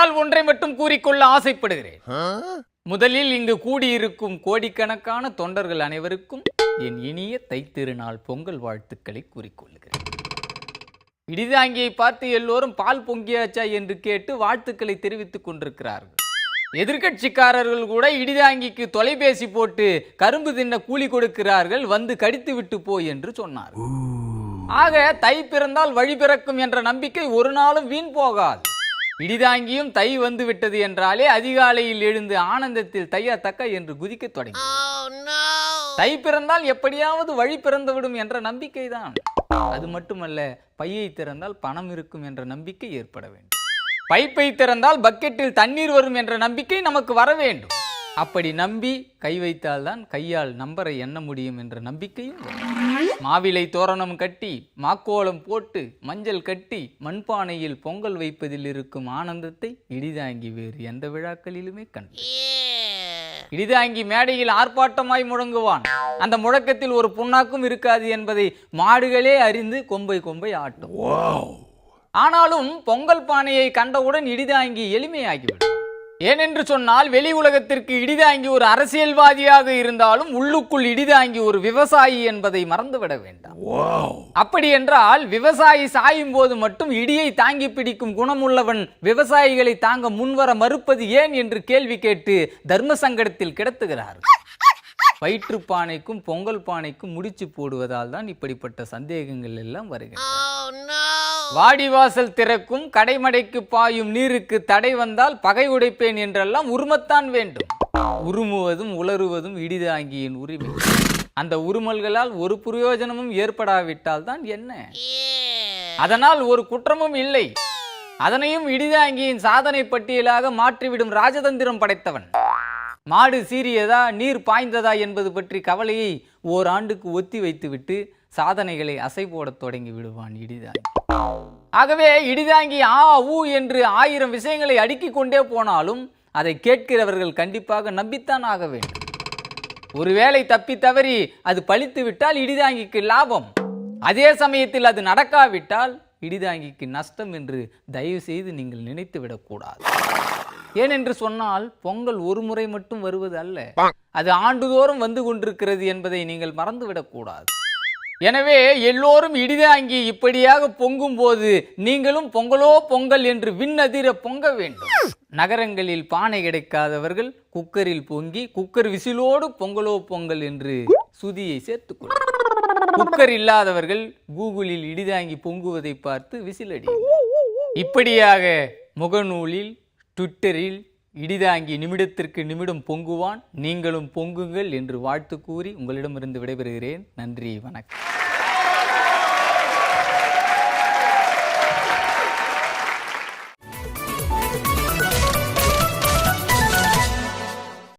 ஆனால் ஒன்றை மட்டும் கூறிக்கொள்ள ஆசைப்படுகிறேன். முதலில் இங்கு கூடியிருக்கும் கோடிக்கணக்கான தொண்டர்கள் அனைவருக்கும் என் இனிய தைத்திருநாள் பொங்கல் வாழ்த்துக்களை கூறிக்கொள்கிறேன். இடிதாங்கியை பார்த்து எல்லோரும் பால் பொங்கியாச்சா என்று கேட்டு வாழ்த்துக்களை தெரிவித்துக் கொண்டிருக்கிறார்கள். எதிர்கட்சிக்காரர்கள் கூட இடிதாங்கிக்கு தொலைபேசி போட்டு கரும்பு தின்ன கூலி கொடுக்கிறார்கள், வந்து கடித்து விட்டு போய் என்று சொன்னார். ஆக தை பிறந்தால் வழி பிறக்கும் என்ற நம்பிக்கை ஒரு நாளும் வீண் போகாது. இடிதாங்கியும் தை வந்து விட்டது என்றாலே அதிகாலையில் எழுந்து ஆனந்தத்தில் தையா தக்க என்று குதிக்க தொடங்கி, தை பிறந்தால் எப்படியாவது வழி பிறந்துவிடும் என்ற நம்பிக்கை தான். அது மட்டுமல்ல, பையை திறந்தால் பணம் இருக்கும் என்ற நம்பிக்கை ஏற்பட வேண்டும். பைப்பை திறந்தால் பக்கெட்டில் தண்ணீர் வரும் என்ற நம்பிக்கை நமக்கு வர வேண்டும். அப்படி நம்பி கை வைத்தால்தான் கையால் நம்பரை எண்ண முடியும் என்ற நம்பிக்கையும். மாவிலை தோரணம் கட்டி மாக்கோலம் போட்டு மஞ்சள் கட்டி மண்பானையில் பொங்கல் வைப்பதில் இருக்கும் ஆனந்தத்தை இடிதாங்கி வேறு எந்த விழாக்களிலுமே கண்டு. இடிதாங்கி மேடையில் ஆர்ப்பாட்டமாய் முழங்குவான். அந்த முழக்கத்தில் ஒரு புண்ணாக்கும் இருக்காது என்பதை மாடுகளே அறிந்து கொம்பை கொம்பை ஆட்டும். ஆனாலும் பொங்கல் பானையை கண்டவுடன் இடிதாங்கி எளிமையாகிவிடும். ஏனென்று சொன்னால், வெளி உலகத்திற்கு இடிதாங்கி ஒரு அரசியல்வாதியாக இருந்தாலும் உள்ளுக்குள் இடிதாங்கி ஒரு விவசாயி என்பதை மறந்துவிட வேண்டாம். அப்படி என்றால் விவசாயி சாயும் போது மட்டும் இடியை தாங்கி பிடிக்கும் குணமுள்ளவன் விவசாயிகளை தாங்க முன்வர மறுப்பது ஏன் என்று கேள்வி கேட்டு தர்ம சங்கடத்தில் கிடத்துகிறார். வயிற்று பானைக்கும் பொங்கல் பானைக்கும் முடிச்சு போடுவதால் தான் இப்படிப்பட்ட சந்தேகங்கள் எல்லாம் வருகின்றன. வாடிவாசல் திறக்கும் கடைமடைக்கு பாயும் நீருக்கு தடை வந்தால் பகை உடைப்பேன் என்றெல்லாம் உருமத்தான் வேண்டும். உருமுவதும் உலருவதும் இடிதாங்கியின் உரிமை. அந்த உருமல்களால் ஒரு பிரயோஜனமும் ஏற்படாவிட்டால் தான் என்ன? அதனால் ஒரு குற்றமும் இல்லை. அதனையும் இடிதாங்கியின் சாதனை பட்டியலாக மாற்றிவிடும் ராஜதந்திரம் படைத்தவன். மாடு சீரியதா நீர் பாய்ந்ததா என்பது பற்றி கவலையை ஓராண்டுக்கு ஒத்தி வைத்துவிட்டு சாதனைகளை அசை போடத் தொடங்கி விடுவான் இடிதாங்கி. ஆகவே இடிதாங்கி ஆ ஊ என்று 1000 விஷயங்களை அடுக்கிக் கொண்டே போனாலும் அதை கேட்கிறவர்கள் கண்டிப்பாக நம்பித்தான் ஆக வேண்டும். ஒருவேளை தப்பி தவறி அது பழித்து விட்டால் இடிதாங்கிக்கு லாபம். அதே சமயத்தில் அது நடக்காவிட்டால் இடிதாங்கிக்கு நஷ்டம் என்று தயவு செய்து நீங்கள் நினைத்து விடக்கூடாது. ஏனென்று சொன்னால் பொங்கல் ஒரு முறை மட்டும் வருவது அல்ல, அது ஆண்டுதோறும் வந்து கொண்டிருக்கிறது என்பதை நீங்கள் மறந்துவிடக்கூடாது. எனவே எல்லோரும் இடிதாங்கி இப்படியாக பொங்கும் போது நீங்களும் பொங்கலோ பொங்கல் என்று விண்ணதிர பொங்க வேண்டும். நகரங்களில் பானை கிடைக்காதவர்கள் குக்கரில் பொங்கி குக்கர் விசிலோடு பொங்கலோ பொங்கல் என்று சுதியை சேர்த்துக்கொள்ளும். குக்கர் இல்லாதவர்கள் கூகுளில் இடிதாங்கி பொங்குவதை பார்த்து விசிலடி. இப்படியாக முகநூலில் ட்விட்டரில் இடிதாங்கி நிமிடத்திற்கு நிமிடம் பொங்குவான். நீங்களும் பொங்குங்கள் என்று வாழ்த்து கூறி உங்களிடமிருந்து விடைபெறுகிறேன். நன்றி, வணக்கம்.